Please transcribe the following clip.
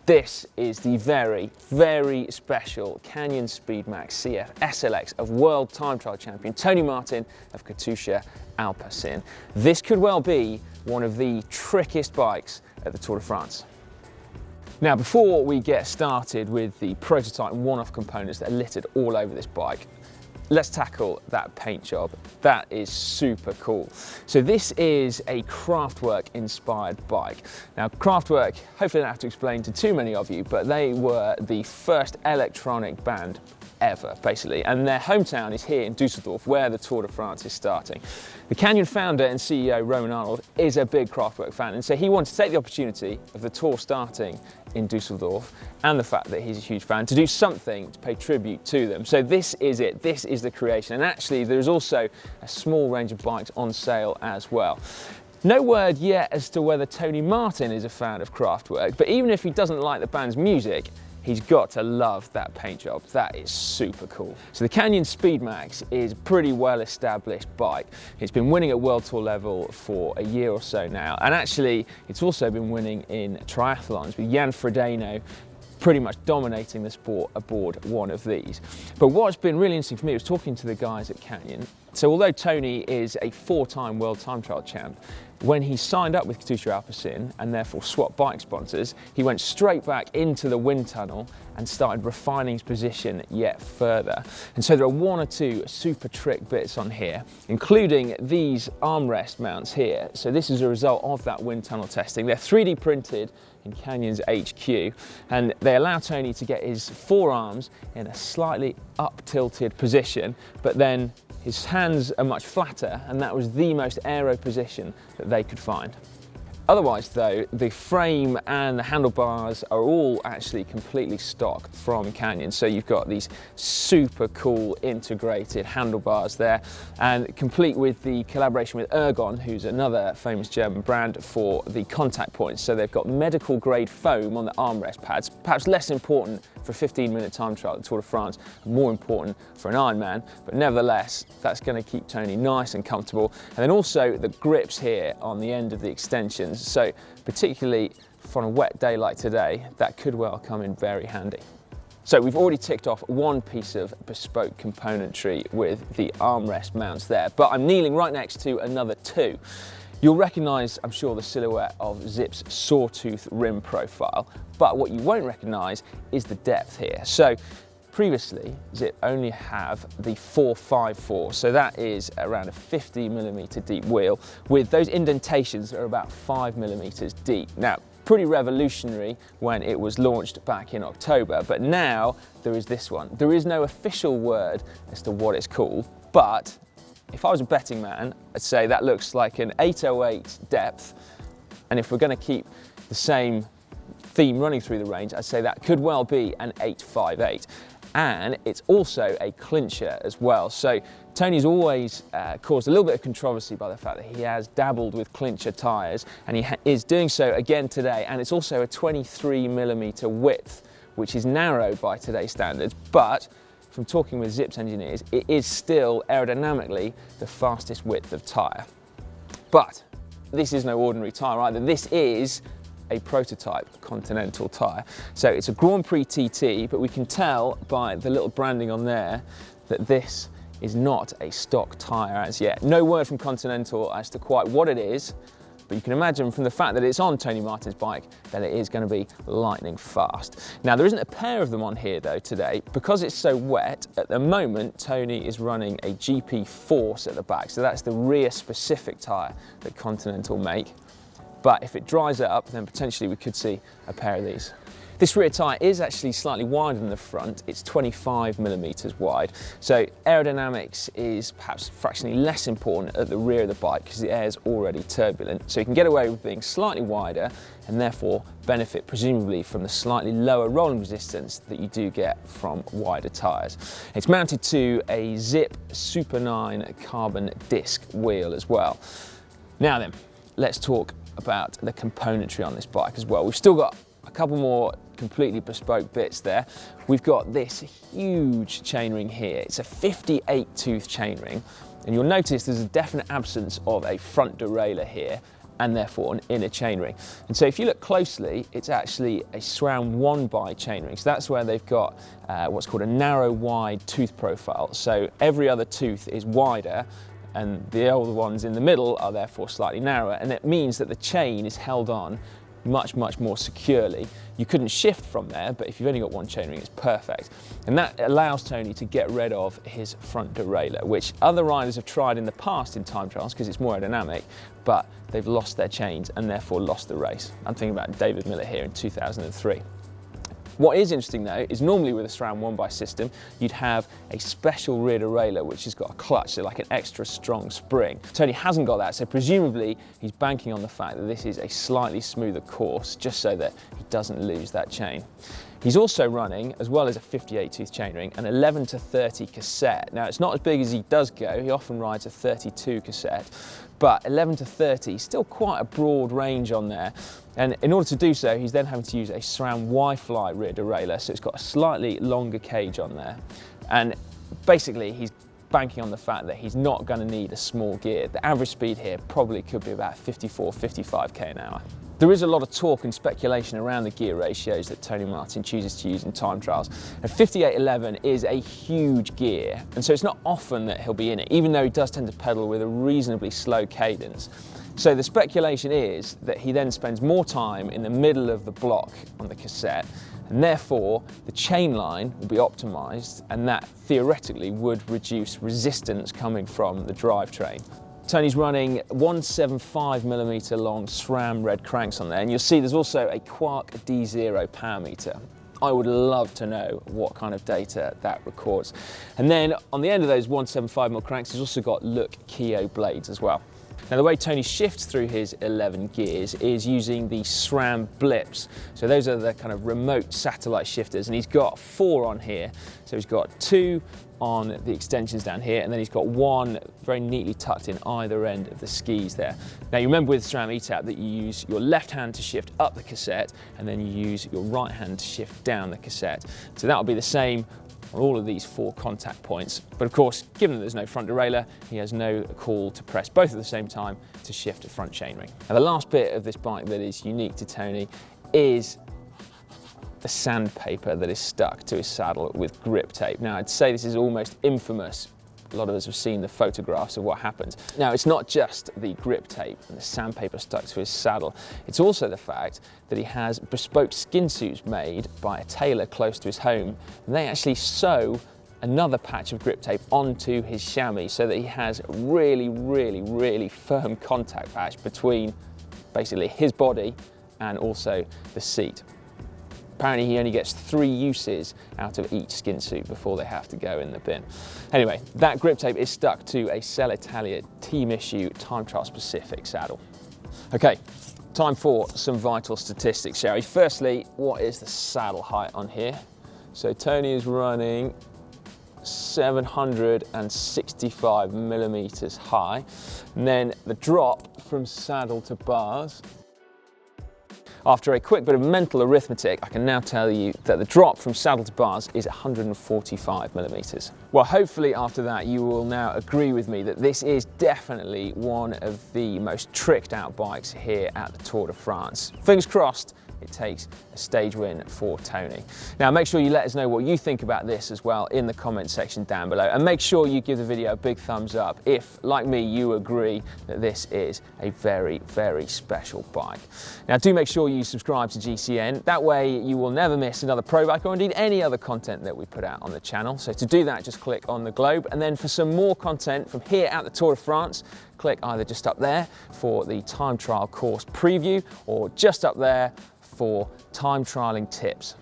This is the very, very special Canyon Speedmax CF SLX of world time trial champion Tony Martin of Katusha Alpecin. This could well be one of the trickiest bikes at the Tour de France. Now, before we get started with the prototype and one-off components that are littered all over this bike, let's tackle that paint job. That is super cool. So this is a Kraftwerk-inspired bike. Now, Kraftwerk, hopefully I don't have to explain to too many of you, but they were the first electronic band ever, basically, and their hometown is here in Düsseldorf, where the Tour de France is starting. The Canyon founder and CEO Roman Arnold is a big Kraftwerk fan, and so he wanted to take the opportunity of the tour starting in Düsseldorf and the fact that he's a huge fan to do something to pay tribute to them. So this is it, this is the creation, and actually there's also a small range of bikes on sale as well. No word yet as to whether Tony Martin is a fan of Kraftwerk, but even if he doesn't like the band's music, he's got to love that paint job. That is super cool. So the Canyon Speedmax is a pretty well-established bike. It's been winning at World Tour level for a year or so now, and actually it's also been winning in triathlons with Jan Frodeno pretty much dominating the sport aboard one of these. But what's been really interesting for me was talking to the guys at Canyon. So although Tony is a 4-time world time trial champ, when he signed up with Katusha Alpecin and therefore swapped bike sponsors, he went straight back into the wind tunnel and started refining his position yet further. And so there are one or two super trick bits on here, including these armrest mounts here. So this is a result of that wind tunnel testing. They're 3D printed in Canyon's HQ, and they allow Tony to get his forearms in a slightly up-tilted position, but then his hands are much flatter, and that was the most aero position that they could find. Otherwise though, the frame and the handlebars are all actually completely stock from Canyon. So you've got these super cool integrated handlebars there, and complete with the collaboration with Ergon, who's another famous German brand, for the contact points. So they've got medical grade foam on the armrest pads, perhaps less important for a 15-minute time trial at the Tour de France, and more important for an Ironman, but nevertheless, that's going to keep Tony nice and comfortable. And then also the grips here on the end of the extensions. So particularly for a wet day like today, that could well come in very handy. So we've already ticked off one piece of bespoke componentry with the armrest mounts there, but I'm kneeling right next to another two. You'll recognise, I'm sure, the silhouette of Zipp's sawtooth rim profile, but what you won't recognise is the depth here. So previously, Zipp only have the 454, so that is around a 50mm deep wheel, with those indentations that are about 5mm deep. Now, pretty revolutionary when it was launched back in October, but now there is this one. There is no official word as to what it's called, but if I was a betting man, I'd say that looks like an 808 depth, and if we're going to keep the same theme running through the range, I'd say that could well be an 858. And it's also a clincher as well. So Tony's always caused a little bit of controversy by the fact that he has dabbled with clincher tyres, and he is doing so again today, and it's also a 23mm width, which is narrow by today's standards, but from talking with Zipp's engineers, it is still aerodynamically the fastest width of tyre. But this is no ordinary tyre either. This is a prototype Continental tyre. So it's a Grand Prix TT, but we can tell by the little branding on there that this is not a stock tyre as yet. No word from Continental as to quite what it is, but you can imagine from the fact that it's on Tony Martin's bike that it is going to be lightning fast. Now, there isn't a pair of them on here though today. Because it's so wet, at the moment Tony is running a GP Force at the back, so that's the rear specific tyre that Continental make. But if it dries up, then potentially we could see a pair of these. This rear tyre is actually slightly wider than the front. It's 25mm wide. So aerodynamics is perhaps fractionally less important at the rear of the bike because the air is already turbulent. So you can get away with being slightly wider and therefore benefit presumably from the slightly lower rolling resistance that you do get from wider tyres. It's mounted to a Zipp Super 9 carbon disc wheel as well. Now then, let's talk about the componentry on this bike as well. We've still got a couple more completely bespoke bits there. We've got this huge chainring here. It's a 58 tooth chainring, and you'll notice there's a definite absence of a front derailleur here, and therefore an inner chainring. And so if you look closely, it's actually a SRAM 1x chainring. So that's where they've got what's called a narrow wide tooth profile. So every other tooth is wider and the older ones in the middle are therefore slightly narrower, and it means that the chain is held on much more securely. You couldn't shift from there, but if you've only got one chainring, it's perfect. And that allows Tony to get rid of his front derailleur, which other riders have tried in the past in time trials because it's more aerodynamic, but they've lost their chains and therefore lost the race. I'm thinking about David Miller here in 2003. What is interesting though is normally with a SRAM 1x system, you'd have a special rear derailleur which has got a clutch, so like an extra strong spring. Tony hasn't got that, so presumably he's banking on the fact that this is a slightly smoother course just so that he doesn't lose that chain. He's also running, as well as a 58 tooth chainring, an 11 to 30 cassette. Now it's not as big as he does go, he often rides a 32 cassette, but 11 to 30, still quite a broad range on there. And in order to do so, he's then having to use a SRAM Y-Fly rear derailleur, so it's got a slightly longer cage on there. And basically, he's banking on the fact that he's not going to need a small gear. The average speed here probably could be about 54, 55k an hour. There is a lot of talk and speculation around the gear ratios that Tony Martin chooses to use in time trials. And 5811 is a huge gear, and so it's not often that he'll be in it, even though he does tend to pedal with a reasonably slow cadence. So the speculation is that he then spends more time in the middle of the block on the cassette, and therefore the chain line will be optimized, and that theoretically would reduce resistance coming from the drivetrain. Tony's running 175mm long SRAM Red cranks on there, and you'll see there's also a Quark D0 power meter. I would love to know what kind of data that records. And then on the end of those 175mm cranks, he's also got Look Keo blades as well. Now the way Tony shifts through his 11 gears is using the SRAM blips. So those are the kind of remote satellite shifters, and he's got 4 on here. So he's got 2 on the extensions down here, and then he's got 1 very neatly tucked in either end of the skis there. Now you remember with SRAM eTap that you use your left hand to shift up the cassette, and then you use your right hand to shift down the cassette. So that'll be the same on all of these 4 contact points. But of course, given that there's no front derailleur, he has no call to press both at the same time to shift a front chainring. Now the last bit of this bike that is unique to Tony is the sandpaper that is stuck to his saddle with grip tape. Now I'd say this is almost infamous. A lot of us have seen the photographs of what happens. Now it's not just the grip tape and the sandpaper stuck to his saddle, it's also the fact that he has bespoke skin suits made by a tailor close to his home, and they actually sew another patch of grip tape onto his chamois so that he has really firm contact patch between basically his body and also the seat. Apparently he only gets 3 uses out of each skin suit before they have to go in the bin. Anyway, that grip tape is stuck to a Selle Italia team issue time trial specific saddle. Okay, time for some vital statistics, shall we? Firstly, what is the saddle height on here? So Tony is running 765mm high. And then the drop from saddle to bars. After a quick bit of mental arithmetic, I can now tell you that the drop from saddle to bars is 145mm. Well, hopefully after that you will now agree with me that this is definitely one of the most tricked out bikes here at the Tour de France. Fingers crossed, it takes a stage win for Tony. Now make sure you let us know what you think about this as well in the comment section down below, and make sure you give the video a big thumbs up if, like me, you agree that this is a very special bike. Now do make sure you subscribe to GCN, that way you will never miss another pro bike or indeed any other content that we put out on the channel. So to do that, just click on the globe, and then for some more content from here at the Tour de France, click either just up there for the time trial course preview or just up there for time trialing tips.